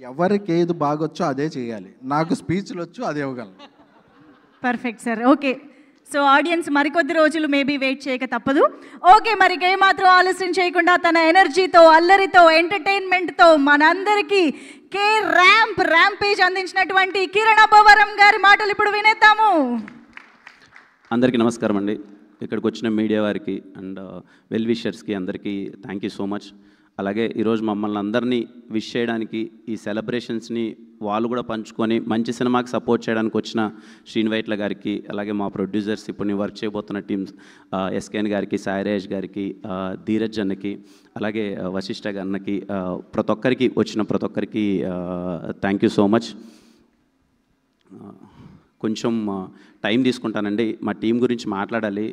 ఎవరికి ఏది బాగొచ్చో అదే చేయాలి. నాకు స్పీచ్లు వచ్చు, అదే ఇవ్వగలను. Perfect sir. Okay, so audience మరికొద్ది రోజులు మేబీ వెయిట్ చేయక తప్పదు. ఓకే, మరి ఏమాత్రం ఆలస్యం చేయకుండా తన ఎనర్జీతో, అల్లరితో, ఎంటర్టైన్మెంట్తో మనందరికీ ర్యాంపేజ్ అందించినటువంటి కిరణ్ అబ్బవరం గారి మాటలు ఇప్పుడు వినేద్దాము. అందరికీ నమస్కారం అండి. ఇక్కడికి వచ్చిన మీడియా వారికి అండ్ వెల్ విషర్స్కి అందరికీ థ్యాంక్ యూ సో మచ్. అలాగే ఈరోజు మమ్మల్ని అందరినీ విష్ చేయడానికి, ఈ సెలబ్రేషన్స్ని వాళ్ళు కూడా పంచుకొని మంచి సినిమాకి సపోర్ట్ చేయడానికి వచ్చిన శ్రీన్ వైట్ల గారికి, అలాగే మా ప్రొడ్యూసర్స్, ఇప్పుడు నేను వర్క్ చేయబోతున్న టీమ్స్ ఎస్కేన్ గారికి, సాయిరేష్ గారికి, ధీరజ్ అన్నకి, అలాగే వశిష్ఠ అన్నకి, ప్రతి ఒక్కరికి వచ్చిన ప్రతి ఒక్కరికి థ్యాంక్ యూ సో మచ్. కొంచెం టైం తీసుకుంటానండి. మా టీం గురించి మాట్లాడాలి.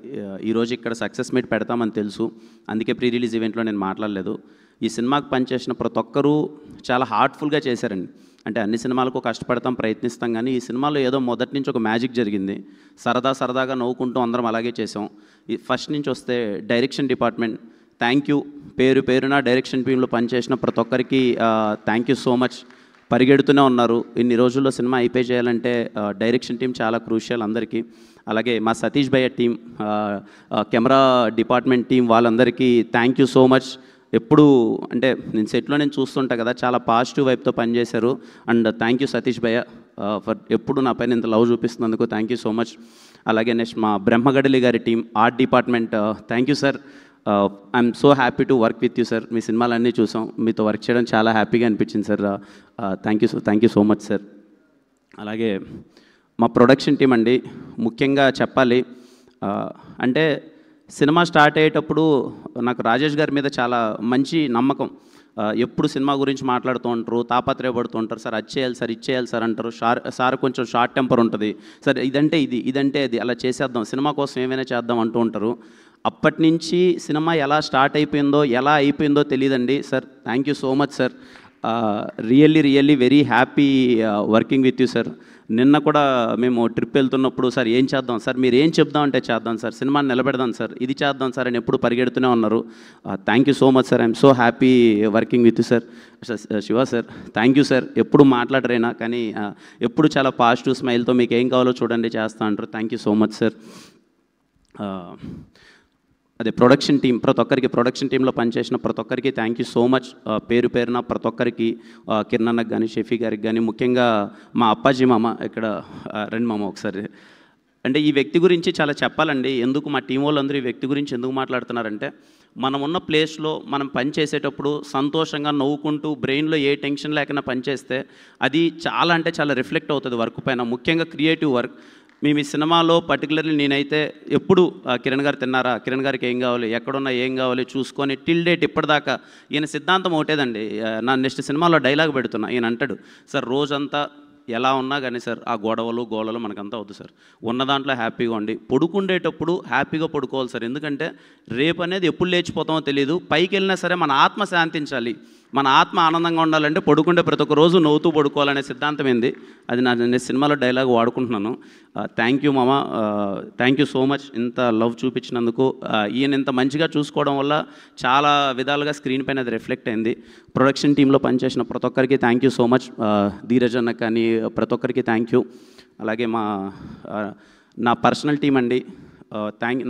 ఈరోజు ఇక్కడ సక్సెస్ మీట్ పెడతామని తెలుసు, అందుకే ప్రీ రిలీజ్ ఈవెంట్లో నేను మాట్లాడలేదు. ఈ సినిమాకి పనిచేసిన ప్రతి ఒక్కరూ చాలా హార్ట్ఫుల్గా చేశారండి. అంటే అన్ని సినిమాలకు కష్టపడతాం, ప్రయత్నిస్తాం, కానీ ఈ సినిమాలో ఏదో మొదటి నుంచి ఒక మ్యాజిక్ జరిగింది. సరదాగా నవ్వుకుంటూ అందరం అలాగే చేసాం. ఈ ఫస్ట్ నుంచి వస్తే డైరెక్షన్ డిపార్ట్మెంట్ థ్యాంక్ యూ. పేరున డైరెక్షన్ టీంలో పనిచేసిన ప్రతి ఒక్కరికి థ్యాంక్ యూ సో మచ్. పరిగెడుతూనే ఉన్నారు. ఇన్ని రోజుల్లో సినిమా అయిపోయి చేయాలంటే డైరెక్షన్ టీం చాలా క్రూషియల్ అందరికీ. అలాగే మా సతీష్ భయ్య టీం, కెమెరా డిపార్ట్మెంట్ టీం, వాళ్ళందరికీ థ్యాంక్ యూ సో మచ్. ఎప్పుడు అంటే నేను సెట్లో నేను చూస్తుంటా కదా, చాలా పాజిటివ్ వైపుతో పనిచేశారు. అండ్ థ్యాంక్ యూ సతీష్ భయ్య ఫర్ ఎప్పుడు నా పైన ఇంత లవ్ చూపిస్తున్నందుకు థ్యాంక్ యూ సో మచ్. అలాగే నెక్స్ట్ మా బ్రహ్మగడలి గారి team, art department, thank you sir. I'm so happy to work with you sir. మీ సినిమాలన్నీ చూసాం, మీతో వర్క్ చేయడం చాలా హ్యాపీగా అనిపించింది సార్. Thank you so much sir. అలాగే మా ప్రొడక్షన్ టీం అండి, ముఖ్యంగా చెప్పాలి అంటే సినిమా స్టార్ట్ అయ్యేటప్పుడు నాకు రాజేష్ గారి మీద చాలా మంచి నమ్మకం. ఎప్పుడు సినిమా గురించి మాట్లాడుతూ ఉంటారు, తాపత్రయపడుతూ ఉంటారు. సార్ అది చేయాలి సార్, ఇది చేయాలి సార్ అంటారు. సార్ కొంచెం షార్ట్ టెంపర్ ఉంటుంది. సార్ ఇదంటే అది అలా చేసేద్దాం, సినిమా కోసం ఏమైనా చేద్దాం అంటూ ఉంటారు. అప్పటి నుంచి సినిమా ఎలా స్టార్ట్ అయిపోయిందో, ఎలా అయిపోయిందో తెలియదండి sir. Thank you so much sir. Really very happy working with you sir. నిన్న కూడా మేము ట్రిప్ వెళ్తున్నప్పుడు సార్ ఏం చేద్దాం సార్, మీరు ఏం చెప్దాం అంటే చేద్దాం సార్, సినిమాని నిలబెడదాం సార్, ఇది చేద్దాం సార్ అని ఎప్పుడు పరిగెడుతూనే ఉన్నారు. Thank you so much sir. I'm so happy working with you sir. Shiva sir thank you sir. ఎప్పుడు మాట్లాడరైనా కానీ ఎప్పుడు చాలా పాజిటివ్ స్మైల్తో మీకు ఏం కావాలో చూడండి చేస్తా అంటారు. Thank you so much sir. అదే ప్రొడక్షన్ టీం, ప్రతి ఒక్కరికి ప్రొడక్షన్ టీంలో పనిచేసిన ప్రతి ఒక్కరికి థ్యాంక్ యూ సో మచ్. పేరున ప్రతి ఒక్కరికి, కిరణ్ అన్నకు కానీ, షఫీ గారికి కానీ, ముఖ్యంగా మా అప్పాజీ మామ, ఇక్కడ రండి మామ ఒకసారి. అంటే ఈ వ్యక్తి గురించి చాలా చెప్పాలండి. ఎందుకు మా టీం వాళ్ళందరూ ఈ వ్యక్తి గురించి ఎందుకు మాట్లాడుతున్నారంటే, మనం ఉన్న ప్లేస్లో మనం పని చేసేటప్పుడు సంతోషంగా నవ్వుకుంటూ బ్రెయిన్లో ఏ టెన్షన్ లేకుండా పనిచేస్తే అది చాలా అంటే చాలా రిఫ్లెక్ట్ అవుతుంది వర్క్ పైన, ముఖ్యంగా క్రియేటివ్ వర్క్. మేము ఈ సినిమాలో పర్టికులర్లీ నేనైతే ఎప్పుడు కిరణ్ గారు తిన్నారా, కిరణ్ గారికి ఏం కావాలి, ఎక్కడున్నా ఏం కావాలి చూసుకొని టిల్ డేట్ ఇప్పటిదాకా ఈయన సిద్ధాంతం ఒకటేదండి. నా నెక్స్ట్ సినిమాలో డైలాగ్ పెడుతున్నా, ఈయన అంటాడు సార్ రోజంతా ఎలా ఉన్నా కానీ సార్ ఆ గోడలు మనకంతా వద్దు సార్, ఉన్న దాంట్లో హ్యాపీగా ఉండి పడుకుండేటప్పుడు హ్యాపీగా పడుకోవాలి సార్. ఎందుకంటే రేపు అనేది ఎప్పుడు లేచిపోతామో తెలియదు. పైకి వెళ్ళినా సరే మన ఆత్మ శాంతించాలి, మన ఆత్మ ఆనందంగా ఉండాలంటే పడుకుంటే ప్రతి ఒక్క రోజు నవ్వుతూ పడుకోవాలనే సిద్ధాంతం ఏంది, అది నేను సినిమాలో డైలాగ్ వాడుకుంటున్నాను. థ్యాంక్ యూ మామ, థ్యాంక్ యూ సో మచ్. ఇంత లవ్ చూపించినందుకు, ఈయన ఇంత మంచిగా చూసుకోవడం వల్ల చాలా విధాలుగా స్క్రీన్ పైన అది రిఫ్లెక్ట్ అయింది. ప్రొడక్షన్ టీంలో పనిచేసిన ప్రతి ఒక్కరికి thank you so much. Dheeraj అన్న కానీ ప్రతి ఒక్కరికి థ్యాంక్ యూ. అలాగే నా పర్సనల్ టీం అండి,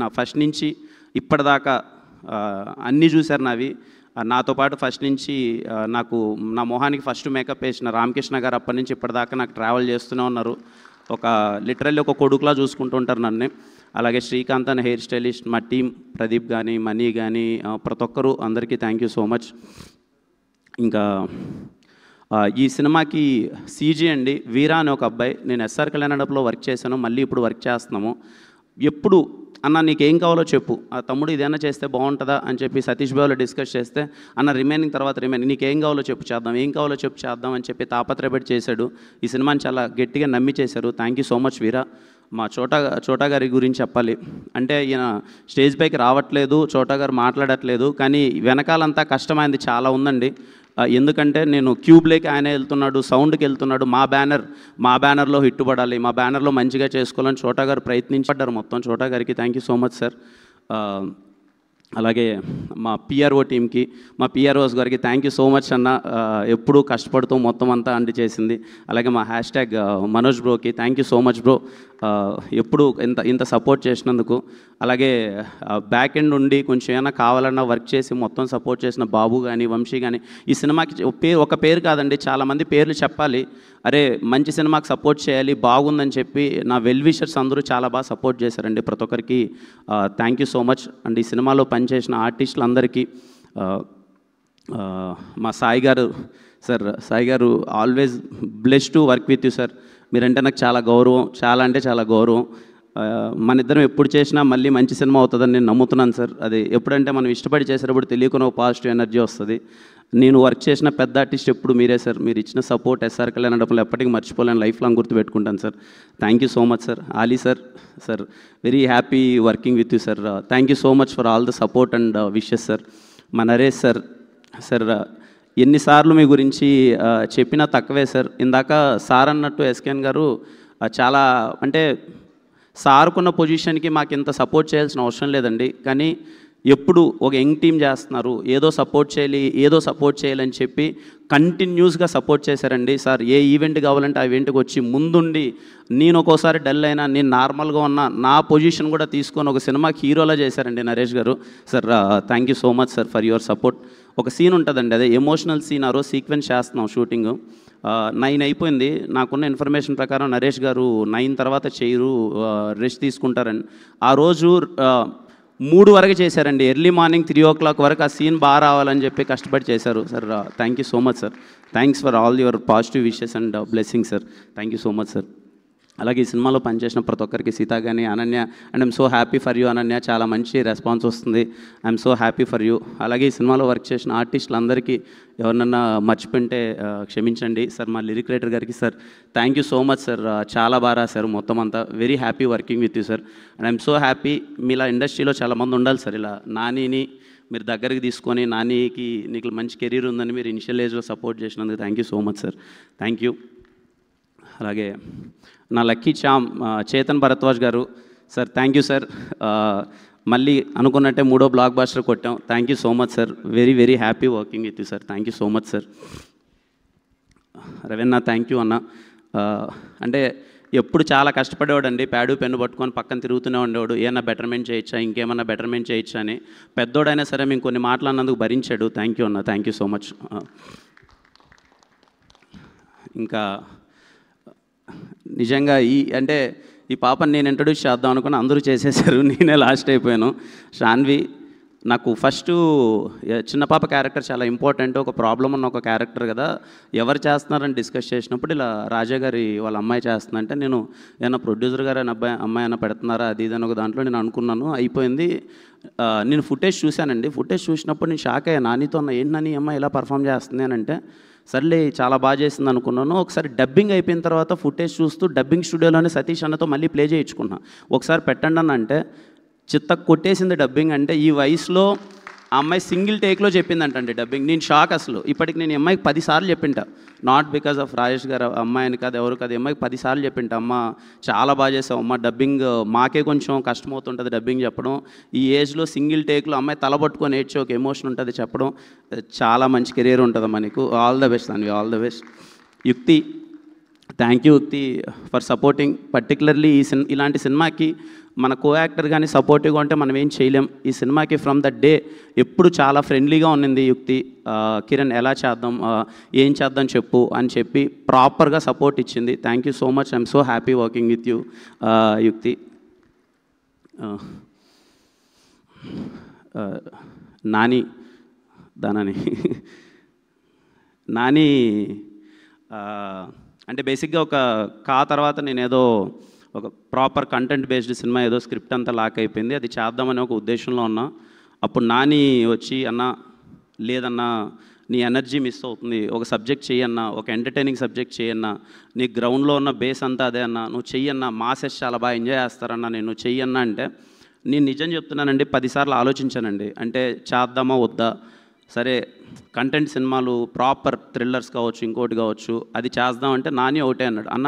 నా ఫస్ట్ నుంచి ఇప్పటిదాకా అన్నీ చూశారు నావి. నాతో పాటు ఫస్ట్ నుంచి నాకు నా మొహానికి ఫస్ట్ మేకప్ వేసిన రామకృష్ణ గారు అప్పటి నుంచి ఇప్పటిదాకా నాకు ట్రావెల్ చేస్తూనే ఉన్నారు. లిటరల్లీ ఒక కొడుకులా చూసుకుంటూ ఉంటారు నన్ను. అలాగే శ్రీకాంత్ అనే హెయిర్ స్టైలిస్ట్, మా టీం ప్రదీప్ కానీ, మనీ కానీ, ప్రతి ఒక్కరు అందరికీ థ్యాంక్ యూ సో మచ్. ఇంకా ఈ సినిమాకి సీజీ అండి, వీరా అనే ఒక అబ్బాయి, నేను ఎస్ఆర్ కళ్యాణంలో వర్క్ చేశాను, మళ్ళీ ఇప్పుడు వర్క్ చేస్తున్నాము. ఎప్పుడు అన్న నీకేం కావాలో చెప్పు, ఆ తమ్ముడు ఇదేనా చేస్తే బాగుంటుందా అని చెప్పి సతీష్ బాబులో డిస్కస్ చేస్తే, అన్న రిమైనింగ్ నీకేం కావాలో చెప్పు చేద్దాం, ఏం కావాలో చెప్పు చేద్దాం అని చెప్పి తాపత్రయపడి చేశాడు. ఈ సినిమాని చాలా గట్టిగా నమ్మి చేశారు. థ్యాంక్ యూ సో మచ్ వీరా. మా చోటా గారి గురించి చెప్పాలి అంటే, ఈయన స్టేజ్ పైకి రావట్లేదు, చోటా గారు మాట్లాడట్లేదు, కానీ వెనకాలంతా కష్టమైంది చాలా ఉందండి. ఎందుకంటే నేను క్యూబ్లోకి ఆయన వెళ్తున్నాడు, సౌండ్కి వెళ్తున్నాడు, మా బ్యానర్లో హిట్ పడాలి, మా బ్యానర్లో మంచిగా చేసుకోవాలని చోటా గారు ప్రయత్నించబడ్డారు మొత్తం. చోటా గారికి thank you so much sir. అలాగే మా పిఆర్ఓ టీంకి, మా పిఆర్ఓస్ గారికి థ్యాంక్ యూ సో మచ్ అన్న, ఎప్పుడూ కష్టపడుతూ మొత్తం అంతా అండి చేసింది. అలాగే మా హ్యాష్ట్యాగ్ మనోజ్ బ్రోకి thank you so much bro, ఎప్పుడు ఇంత సపోర్ట్ చేసినందుకు. అలాగే బ్యాక్ ఎండ్ ఉండి కొంచెం ఏమైనా కావాలన్నా వర్క్ చేసి మొత్తం సపోర్ట్ చేసిన బాబు కానీ వంశీ కానీ. ఈ సినిమాకి ఒక పేరు కాదండి, చాలామంది పేర్లు చెప్పాలి. అరే మంచి సినిమాకి సపోర్ట్ చేయాలి, బాగుందని చెప్పి నా వెల్ విషర్స్ అందరూ చాలా బాగా సపోర్ట్ చేశారండి. ప్రతి ఒక్కరికి thank you so much. And ఈ సినిమాలో పనిచేసిన ఆర్టిస్టులందరికీ, మా సాయి గారు సార్, సాయి గారు always bless to work with you sir. మీరంటే నాకు చాలా గౌరవం, చాలా అంటే చాలా గౌరవం. మన ఇద్దరం ఎప్పుడు చేసినా మళ్ళీ మంచి సినిమా అవుతుందని నేను నమ్ముతున్నాను సార్. అది ఎప్పుడంటే మనం ఇష్టపడి చేసేటప్పుడు తెలియకుండా ఒక పాజిటివ్ ఎనర్జీ వస్తుంది. నేను వర్క్ చేసిన పెద్ద ఆర్టిస్ట్ ఎప్పుడు మీరే సార్. మీరు ఇచ్చిన సపోర్ట్ ఎస్ఆర్ కళ్యాణ్ డబ్బులు ఎప్పటికీ మర్చిపోలేను, లైఫ్ లాంగ్ గుర్తుపెట్టుకుంటాను sir. Thank you so much sir. Ali sir, sir very happy working with you sir. Thank you so much for all the support and wishes sir. మా Naresh sir, sir ఎన్నిసార్లు మీ గురించి చెప్పినా తక్కువే sir. ఇందాక సార్ అన్నట్టు SKN గారు చాలా అంటే సార్కున్న పొజిషన్కి మాకు ఇంత సపోర్ట్ చేయాల్సిన అవసరం లేదండి. కానీ ఎప్పుడు ఒక యంగ్ టీం చేస్తున్నారు, ఏదో సపోర్ట్ చేయాలని చెప్పి కంటిన్యూస్గా సపోర్ట్ చేశారండి సార్. ఏ ఈవెంట్ కావాలంటే ఆ ఈవెంట్కి వచ్చి ముందుండి, నేను ఒక్కోసారి డల్ అయినా, నేను నార్మల్గా ఉన్న నా పొజిషన్ కూడా తీసుకొని ఒక సినిమాకి హీరోలా చేశారండి నరేష్ గారు. Sir thank you so much sir for your support. ఒక సీన్ ఉంటుందండి, అదే ఎమోషనల్ సీన్. ఆ రోజు సీక్వెన్స్ చేస్తున్నాం షూటింగ్, 9 అయిపోయింది. నాకున్న ఇన్ఫర్మేషన్ ప్రకారం నరేష్ గారు 9 తర్వాత చేయరు, రెస్ట్ తీసుకుంటారండి. ఆ రోజు 3 వరకు చేశారండి, ఎర్లీ మార్నింగ్ 3 o'clock వరకు ఆ సీన్ బాగా రావాలని చెప్పి కష్టపడి చేశారు sir. Thank you so much sir. Thanks for all your positive wishes and blessing sir. Thank you so much sir. అలాగే ఈ సినిమాలో పనిచేసిన ప్రతి ఒక్కరికి, సీత కానీ, Ananya, and I'm so happy for you Ananya, చాలా మంచి రెస్పాన్స్ వస్తుంది. I'm so happy for you. అలాగే ఈ సినిమాలో వర్క్ చేసిన ఆర్టిస్టులందరికీ ఎవరినన్నా మర్చిపోయింటే క్షమించండి సార్. మా లిరిక్ రైటర్ గారికి sir thank you so much sir, చాలా బాగా రాశారు మొత్తం అంతా. Very happy working with you sir. And I'm so happy, మీలా ఇండస్ట్రీలో చాలామంది ఉండాలి సార్. ఇలా నానిని మీరు దగ్గరికి తీసుకొని, నానికి నీకు మంచి కెరీర్ ఉందని మీరు ఇనిషియల్ ఏజ్లో సపోర్ట్ చేసినందుకు thank you so much sir. Thank you. అలాగే నా లక్కీ చామ్ చేతన్ భరద్వాజ్ గారు సార్, థ్యాంక్ యూ సార్. మళ్ళీ అనుకున్నట్టే 3వ బ్లాక్ బాస్టర్ కొట్టాం. Thank you so much sir. Very very happy working with you sir. Thank you so much sir. Raveena thank you అన్న. అంటే ఎప్పుడు చాలా కష్టపడేవాడు అండి, ప్యాడు పెన్ను పట్టుకొని పక్కన తిరుగుతూనే ఉండేవాడు. ఏమన్నా బెటర్మెంట్ చేయొచ్చా, ఇంకేమన్నా బెటర్మెంట్ చేయొచ్చా అని. పెద్దోడైనా సరే మేము కొన్ని మాటలు అన్నందుకు భరించాడు. థ్యాంక్ యూ అన్న, థ్యాంక్ యూ సో మచ్. ఇంకా నిజంగా ఈ పాపని నేను ఇంట్రడ్యూస్ చేద్దాం అనుకుని అందరూ చేసేసారు, నేనే లాస్ట్ అయిపోయాను. శాన్వి నాకు ఫస్ట్ చిన్న పాప క్యారెక్టర్ చాలా ఇంపార్టెంట్. ఒక ప్రాబ్లం ఉన్న ఒక క్యారెక్టర్ కదా, ఎవరు చేస్తున్నారని డిస్కస్ చేసినప్పుడు ఇలా రాజా గారి వాళ్ళ అమ్మాయి చేస్తుందంటే, నేను ఏమన్నా ప్రొడ్యూసర్ గారు అమ్మాయి అయినా పెడుతున్నారా అది ఇది అని ఒక దాంట్లో నేను అనుకున్నాను. అయిపోయింది. నేను ఫుటేజ్ చూశానండి. ఫుటేజ్ చూసినప్పుడు నేను షాక్ అయ్యాను. నానితో ఏంటి నాని అమ్మాయి ఇలా పర్ఫామ్ చేస్తుంది అని అంటే, సర్లే చాలా బాగా చేసింది అనుకున్నాను. ఒకసారి డబ్బింగ్ అయిపోయిన తర్వాత ఫుటేజ్ చూస్తూ డబ్బింగ్ స్టూడియోలోనే సతీష్ అన్నతో మళ్ళీ ప్లే చేయించుకున్నా. ఒకసారి పెట్టండి అని అంటే చిత్త కొట్టేసింది డబ్బింగ్. అంటే ఈ వయసులో ఆ అమ్మాయి సింగిల్ టేక్లో చెప్పిందంటండి డబ్బింగ్. నేను షాక్ అసలు. ఇప్పటికి నేను అమ్మాయికి 10 సార్లు చెప్పింటా, నాట్ బికాస్ ఆఫ్ రాజేష్ గారు అమ్మాయిని కాదు, ఎవరు కాదు, అమ్మాయికి 10 సార్లు చెప్పింటా, అమ్మ చాలా బాగా చేసావు అమ్మ డబ్బింగ్, మాకే కొంచెం కష్టమవుతుంటుంది డబ్బింగ్ చెప్పడం. ఈ ఏజ్లో సింగిల్ టేక్లో అమ్మాయి తలబట్టుకొని ఏడ్చి ఒక ఎమోషన్ ఉంటుంది చెప్పడం. చాలా మంచి కెరీర్ ఉంటుంది మనకు. ఆల్ ద బెస్ట్ దానికి, ఆల్ ద బెస్ట్. యుక్తి థ్యాంక్ యూ యుక్తి ఫర్ సపోర్టింగ్. పర్టికులర్లీ ఇలాంటి సినిమాకి మన కో యాక్టర్ కానీ సపోర్టివ్గా ఉంటే మనం ఏం చేయలేం. ఈ సినిమాకి ఫ్రమ్ ద డే ఎప్పుడు చాలా ఫ్రెండ్లీగా ఉన్నింది యుక్తి. కిరణ్ ఎలా చేద్దాం, ఏం చేద్దాం చెప్పు అని చెప్పి ప్రాపర్గా సపోర్ట్ ఇచ్చింది. Thank you so much. I'm so happy working with you యుక్తి. నాని నాని అంటే బేసిక్గా ఒక తర్వాత నేను ఏదో ఒక ప్రాపర్ కంటెంట్ బేస్డ్ సినిమా ఏదో స్క్రిప్ట్ అంతా లాక్ అయిపోయింది, అది చేద్దామని ఒక ఉద్దేశంలో ఉన్నా. అప్పుడు నాని వచ్చి అన్న లేదన్నా నీ ఎనర్జీ మిస్ అవుతుంది, ఒక సబ్జెక్ట్ చెయ్యన్నా, ఒక ఎంటర్టైనింగ్ సబ్జెక్ట్ చేయన్నా, నీ గ్రౌండ్లో ఉన్న బేస్ అంతా అదే అన్న, నువ్వు చెయ్యన్నా, మాసెస్ చాలా బాగా ఎంజాయ్ చేస్తారన్నా, నేను చెయ్యన్నా అంటే నేను నిజం చెప్తున్నానండి 10 సార్లు ఆలోచించానండి. అంటే చేద్దామా వద్దా, సరే కంటెంట్ సినిమాలు ప్రాపర్ థ్రిల్లర్స్ కావచ్చు ఇంకోటి కావచ్చు అది చేద్దామంటే నాని ఒకటే అన్నాడు, అన్న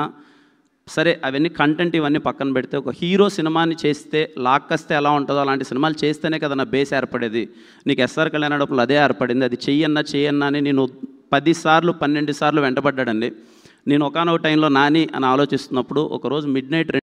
సరే అవన్నీ కంటెంట్ ఇవన్నీ పక్కన పెడితే ఒక హీరో సినిమాని చేస్తే లాక్కొస్తే ఎలా ఉంటుందో అలాంటి సినిమాలు చేస్తేనే కదా నా బేస్ ఏర్పడేది. నీకు ఎస్ఆర్ కళ్యాణప్పుడు అదే ఏర్పడింది. అది చెయ్యన్నా అని నేను 10 సార్లు 12 సార్లు వెంటబడ్డాడండి. నేను ఒకానొక టైంలో నాని అని ఆలోచిస్తున్నప్పుడు ఒకరోజు మిడ్నైట్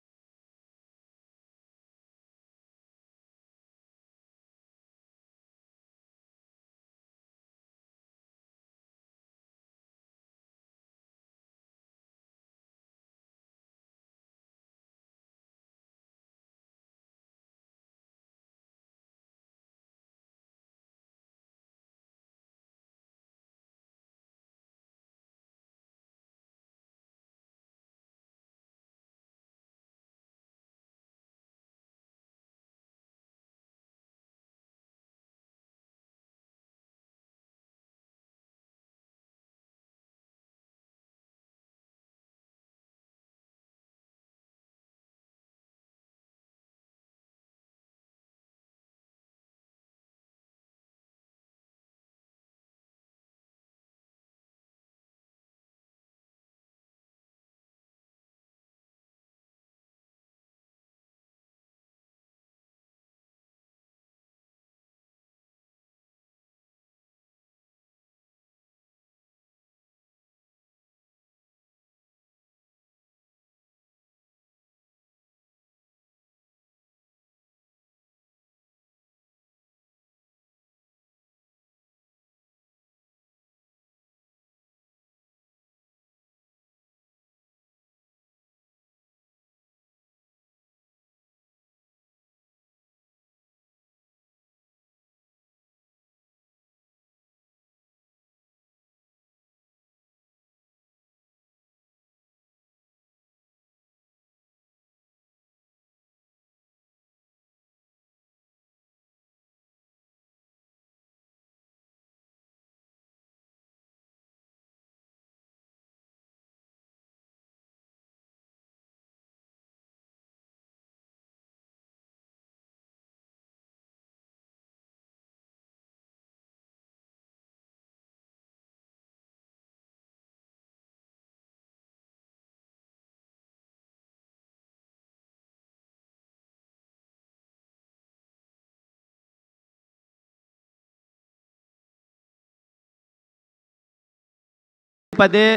పదే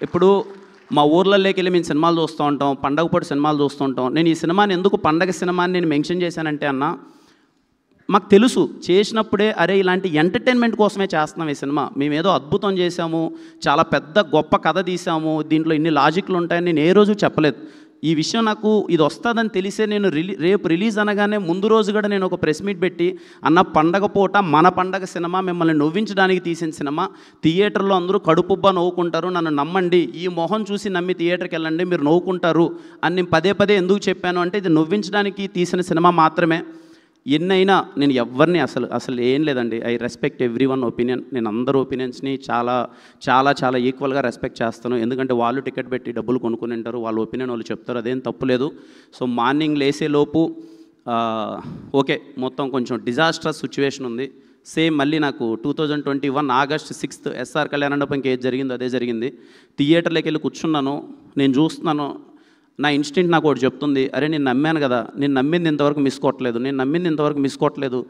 ఇప్పుడు మా ఊర్లలోకి వెళ్ళి మేము సినిమాలు చూస్తూ ఉంటాం, పండగ పూట సినిమాలు చూస్తూ ఉంటాం. నేను ఈ సినిమాని ఎందుకు పండగ సినిమాని నేను మెన్షన్ చేశానంటే అన్న, మాకు తెలుసు చేసినప్పుడే అరే ఇలాంటి ఎంటర్టైన్మెంట్ కోసమే చేస్తున్నాం ఈ సినిమా, మేమేదో అద్భుతం చేశాము, చాలా పెద్ద గొప్ప కథ తీసాము, దీంట్లో ఇన్ని లాజిక్లు ఉంటాయని నేను ఏ రోజు చెప్పలేదు. ఈ విషయం నాకు ఇది వస్తుందని తెలిసే నేను రేపు రిలీజ్ అనగానే ముందు రోజు కూడా నేను ఒక ప్రెస్ మీట్ పెట్టి అన్న పండగ పూట మన పండగ సినిమా మిమ్మల్ని నవ్వించడానికి తీసిన సినిమా, థియేటర్లో అందరూ కడుపుబ్బా నవ్వుకుంటారు, నన్ను నమ్మండి, ఈ మొహం చూసి నమ్మి థియేటర్కి వెళ్ళండి మీరు నవ్వుకుంటారు అని నేను పదే పదే ఎందుకు చెప్పాను అంటే ఇది నవ్వించడానికి తీసిన సినిమా మాత్రమే. ఎన్నైనా నేను ఎవరిని అసలు ఏం లేదండి, I respect every one opinion. నేను అందరు ఒపీనియన్స్ని చాలా చాలా చాలా ఈక్వల్గా రెస్పెక్ట్ చేస్తాను. ఎందుకంటే వాళ్ళు టికెట్ పెట్టి డబ్బులు కొనుక్కుని ఉంటారు, వాళ్ళ ఒపీనియన్ వాళ్ళు చెప్తారు, అదేం తప్పులేదు. సో మార్నింగ్ లేసేలోపు ఓకే మొత్తం కొంచెం డిజాస్ట్రస్ సిచ్యువేషన్ ఉంది. సేమ్ మళ్ళీ నాకు 2021 ఆగస్ట్ 6 ఎస్ఆర్ కళ్యాణమండపంకి ఏది జరిగిందో అదే జరిగింది. థియేటర్లోకి వెళ్ళి కూర్చున్నాను, నేను చూస్తున్నాను, నా ఇన్స్టింక్ట్ నాకు ఒకటి చెప్తుంది, అరే నేను నమ్మాను కదా, నేను నమ్మింది ఇంతవరకు మిస్ కొట్టలేదు,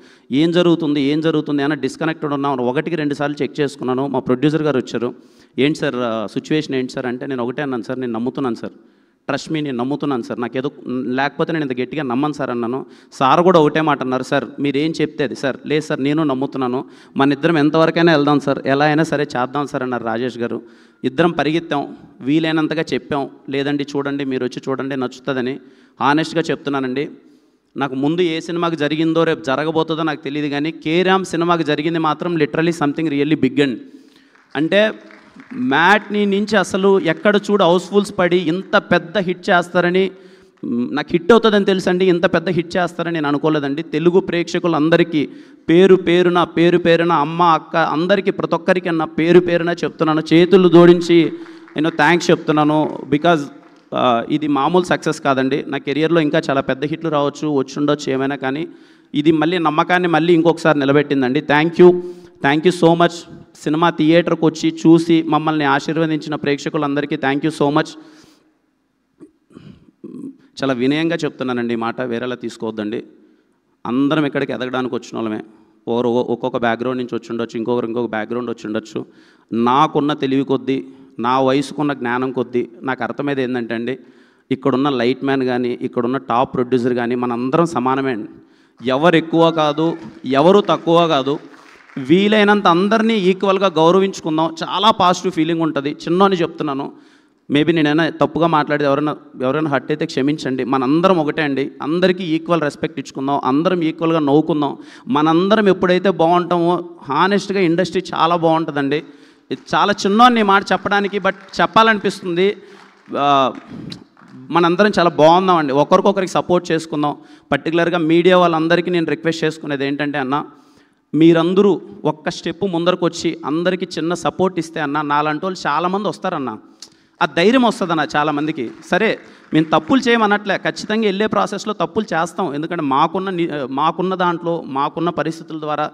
ఏం జరుగుతుంది అని డిస్కనెక్టెడ్ ఉన్నాను. 1-2 సార్లు చెక్ చేసుకున్నాను. మా ప్రొడ్యూసర్ గారు వచ్చారు, ఏంటి సార్ సిచ్యువేషన్ ఏంటి సార్ అంటే నేను ఒకటే అన్నాను, సార్ నేను నమ్ముతున్నాను సార్, ట్రస్ట్ మీ నేను నమ్ముతున్నాను సార్, నాకేదో లేకపోతే నేను ఇంత గట్టిగా నమ్మను సార్ అన్నాను. సార్ కూడా ఒకటే మాట అన్నారు, సార్ మీరేం చెప్తే అది సార్, లేదు సార్ నేను నమ్ముతున్నాను, మన ఇద్దరం ఎంతవరకైనా వెళ్దాం సార్, ఎలా అయినా సరే చేద్దాం సార్ అన్నారు రాజేష్ గారు. ఇద్దరం పరిగెత్తాం, వీలైనంతగా చెప్పాం, లేదండి చూడండి మీరు వచ్చి చూడండి నచ్చుతుందని. హానెస్ట్గా చెప్తున్నానండి, నాకు ముందు ఏ సినిమాకి జరిగిందో రేపు జరగబోతుందో నాకు తెలియదు, కానీ కేరామ్ సినిమాకి జరిగింది మాత్రం literally something really big and అంటే మ్యాట్ని నుంచి అసలు ఎక్కడ చూడు హౌస్ఫుల్స్ పడి ఇంత పెద్ద హిట్ చేస్తారని నాకు హిట్ అవుతుందని తెలుసండి, ఇంత పెద్ద హిట్ చేస్తారని నేను అనుకోలేదండి. తెలుగు ప్రేక్షకులందరికీ పేరు పేరున అమ్మ అక్క అందరికీ ప్రతి ఒక్కరికి నా పేరున చెప్తున్నాను, చేతులు జోడించి నేను థ్యాంక్స్ చెప్తున్నాను. బికాజ్ ఇది మామూలు సక్సెస్ కాదండి, నా కెరియర్లో ఇంకా చాలా పెద్ద హిట్లు రావచ్చు, వచ్చుండొచ్చు ఏమైనా, కానీ ఇది మళ్ళీ నమ్మకాన్ని మళ్ళీ ఇంకొకసారి నిలబెట్టిందండి. Thank you so much. Cinema థియేటర్కి వచ్చి చూసి మమ్మల్ని ఆశీర్వదించిన ప్రేక్షకులందరికీ థ్యాంక్ యూ సో మచ్. చాలా వినయంగా చెప్తున్నానండి ఈ మాట, వేరేలా తీసుకోవద్దండి. అందరం ఇక్కడికి ఎదగడానికి వచ్చిన వాళ్ళమే. ఒక్కొక్క బ్యాక్గ్రౌండ్ నుంచి వచ్చి ఉండొచ్చు, ఇంకొక బ్యాక్గ్రౌండ్ వచ్చి ఉండొచ్చు. నాకున్న తెలివి కొద్దీ, నా వయసుకున్న జ్ఞానం కొద్దీ నాకు అర్థమైంది ఏంటంటే అండి, ఇక్కడున్న లైట్ మ్యాన్ కానీ, ఇక్కడున్న టాప్ ప్రొడ్యూసర్ కానీ మనందరం సమానమే అండి. ఎవరు ఎక్కువ కాదు, ఎవరు తక్కువ కాదు. వీలైనంత అందరినీ ఈక్వల్గా గౌరవించుకుందాం. చాలా పాజిటివ్ ఫీలింగ్ ఉంటుంది. చిన్నోని చెప్తున్నాను, మేబీ నేనైనా తప్పుగా మాట్లాడితే ఎవరైనా హర్ట్ అయితే క్షమించండి. మనందరం ఒకటే అండి. అందరికీ ఈక్వల్ రెస్పెక్ట్ ఇచ్చుకుందాం, అందరం ఈక్వల్గా నవ్వుకుందాం. మనందరం ఎప్పుడైతే బాగుంటామో హానెస్ట్గా ఇండస్ట్రీ చాలా బాగుంటుందండి. ఇది చాలా చిన్నోని మాట చెప్పడానికి, బట్ చెప్పాలనిపిస్తుంది. మనందరం చాలా బాగుందామండి, ఒకరికొకరికి సపోర్ట్ చేసుకుందాం. పర్టికులర్గా మీడియా వాళ్ళందరికీ నేను రిక్వెస్ట్ చేసుకునేది ఏంటంటే అన్న, మీరందరూ ఒక్క స్టెప్ ముందరకు వచ్చి అందరికీ చిన్న సపోర్ట్ ఇస్తే అన్న, నాలాంటి వాళ్ళు చాలామంది వస్తారన్న. ఆ ధైర్యం వస్తుందన్న చాలామందికి. సరే మేము తప్పులు చేయమన్నట్లే, ఖచ్చితంగా వెళ్ళే ప్రాసెస్లో తప్పులు చేస్తాం. ఎందుకంటే మాకున్న దాంట్లో మాకున్న పరిస్థితుల ద్వారా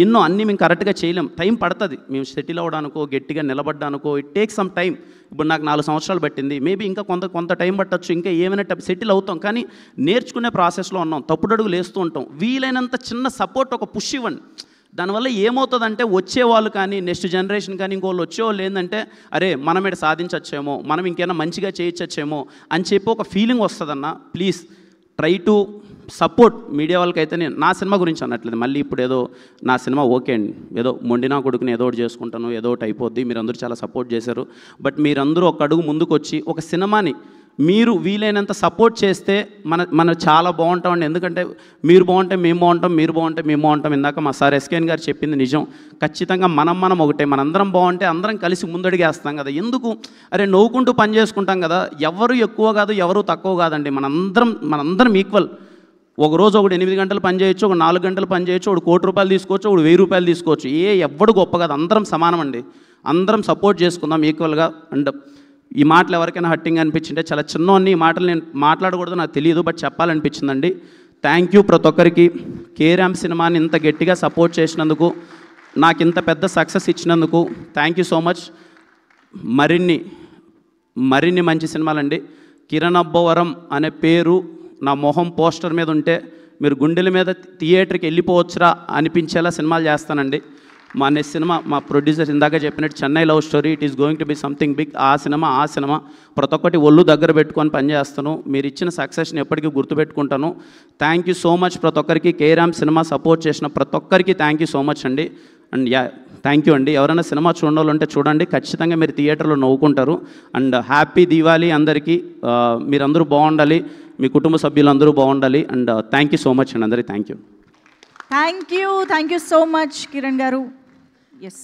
ఎన్నో అన్నీ మేము కరెక్ట్గా చేయలేం. టైం పడుతుంది. మేము సెటిల్ అవ్వడానికో గట్టిగా నిలబడ్డానికో ఇట్ టేక్ సమ్ టైం. ఇప్పుడు నాకు 4 సంవత్సరాలు పట్టింది, మేబీ ఇంకా కొంత టైం పట్టచ్చు, ఇంకా ఏమైనా సెటిల్ అవుతాం. కానీ నేర్చుకునే ప్రాసెస్లో ఉన్నాం, తప్పుడడుగులు వేస్తూ ఉంటాం. వీలైనంత చిన్న సపోర్ట్, ఒక పుష్ ఇవ్వండి. దానివల్ల ఏమవుతుందంటే వచ్చేవాళ్ళు కానీ, నెక్స్ట్ జనరేషన్ కానీ ఇంకోళ్ళు వచ్చేవాళ్ళు ఏంటంటే, అరే మనం ఇక్కడ సాధించచ్చేమో, మనం ఇంకేమైనా మంచిగా చేయొచ్చేమో అని చెప్పి ఒక ఫీలింగ్ వస్తుందన్న. Please try to support. Media వాళ్ళకైతే నేను నా సినిమా గురించి అనట్లేదు, మళ్ళీ ఇప్పుడు ఏదో నా సినిమా ఓకే అండి, ఏదో మొండినా కొడుకుని ఏదో ఒకటి చేసుకుంటాను, ఏదో ఒకటి అయిపోద్ది. మీరందరూ చాలా సపోర్ట్ చేశారు. బట్ మీరందరూ ఒక అడుగు ముందుకు వచ్చి ఒక సినిమాని మీరు వీలైనంత సపోర్ట్ చేస్తే మన చాలా బాగుంటామండి. ఎందుకంటే మీరు బాగుంటే మేము బాగుంటాం, మీరు బాగుంటే మేము బాగుంటాం. ఇందాక మా సార్ ఎస్కేఎన్ గారు చెప్పింది నిజం. ఖచ్చితంగా మనం ఒకటే, మనందరం బాగుంటే అందరం కలిసి ముందడిగేస్తాం కదా. ఎందుకు అరే నవ్వుకుంటూ పని చేసుకుంటాం కదా. ఎవరు ఎక్కువ కాదు, ఎవరు తక్కువ కాదండి. మనందరం ఈక్వల్. ఒకరోజు ఒకడు 8 గంటలు పని చేయొచ్చు, ఒక 4 గంటలు పని చేయొచ్చు, ఒకడు 1 కోటి రూపాయలు తీసుకోవచ్చు, ఒకడు 1000 రూపాయలు తీసుకోవచ్చు. ఎవ్వడు గొప్ప కాదు, అందరం సమానం అండి. అందరం సపోర్ట్ చేసుకుందాం ఈక్వల్గా. అండ్ ఈ మాటలు ఎవరికైనా హట్టింగ్ అనిపించింటే, చాలా చిన్నవన్నీ ఈ మాటలు నేను మాట్లాడకూడదు నాకు తెలియదు, బట్ చెప్పాలనిపించిందండి. థ్యాంక్ యూ ప్రతి ఒక్కరికి. కేరామ్ సినిమాని ఇంత గట్టిగా సపోర్ట్ చేసినందుకు, నాకు ఇంత పెద్ద సక్సెస్ ఇచ్చినందుకు థ్యాంక్ యూ సో మచ్. మరిన్ని మంచి సినిమాలండి. కిరణ్ అబ్బవరం అనే పేరు నా మొహం పోస్టర్ మీద ఉంటే మీరు గుండెల మీద థియేటర్కి వెళ్ళిపోవచ్చురా అనిపించేలా సినిమాలు చేస్తానండి. మా నెక్స్ట్ సినిమా మా ప్రొడ్యూసర్ ఇందాక చెప్పినట్టు Chennai love story, it is going to be something big. ఆ సినిమా ప్రతి ఒక్కటి ఒళ్ళు దగ్గర పెట్టుకొని పనిచేస్తాను. మీరు ఇచ్చిన సక్సెస్ని ఎప్పటికీ గుర్తుపెట్టుకుంటాను. థ్యాంక్ యూ సో మచ్ ప్రతి ఒక్కరికి. కేరామ్ సినిమా సపోర్ట్ చేసిన ప్రతి ఒక్కరికి థ్యాంక్ యూ సో మచ్ అండి. అండ్ థ్యాంక్ యూ అండి. ఎవరైనా సినిమా చూడాలంటే చూడండి, ఖచ్చితంగా మీరు థియేటర్లో నవ్వుకుంటారు. అండ్ హ్యాపీ దీవాలి అందరికీ. మీరందరూ బాగుండాలి, మీ కుటుంబ సభ్యులందరూ బాగుండాలి. And thank you so much అండి అందరికీ. Thank you so much Kiran గారు. ఎస్,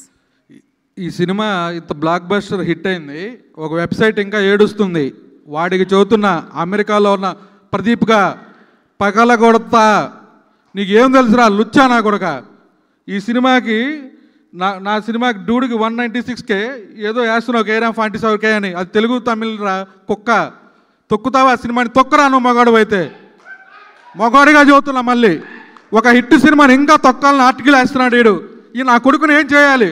ఈ సినిమా ఇంత బ్లాక్ బస్టర్ హిట్ అయింది. ఒక వెబ్సైట్ ఇంకా ఏడుస్తుంది. వాడికి చదువుతున్న అమెరికాలో ఉన్న ప్రదీప్గా పగల కొడతా, నీకేం తెలుసురా లుచ్చా నా కొడక. ఈ సినిమాకి నా సినిమాకి డూడికి 196K ఏదో వేస్తున్నావు, కేరామ్ 47K అని. అది తెలుగు తమిళ రా కుక్క. తొక్కుతావా ఆ సినిమాని? తొక్కరా నువ్వు మగాడు అయితే. మగాడిగా చదువుతున్నా. మళ్ళీ ఒక హిట్ సినిమాని ఇంకా తొక్కాలని ఆర్టికల్ వేస్తున్నాడు వీడు. ఈ నా కొడుకుని ఏం చేయాలి?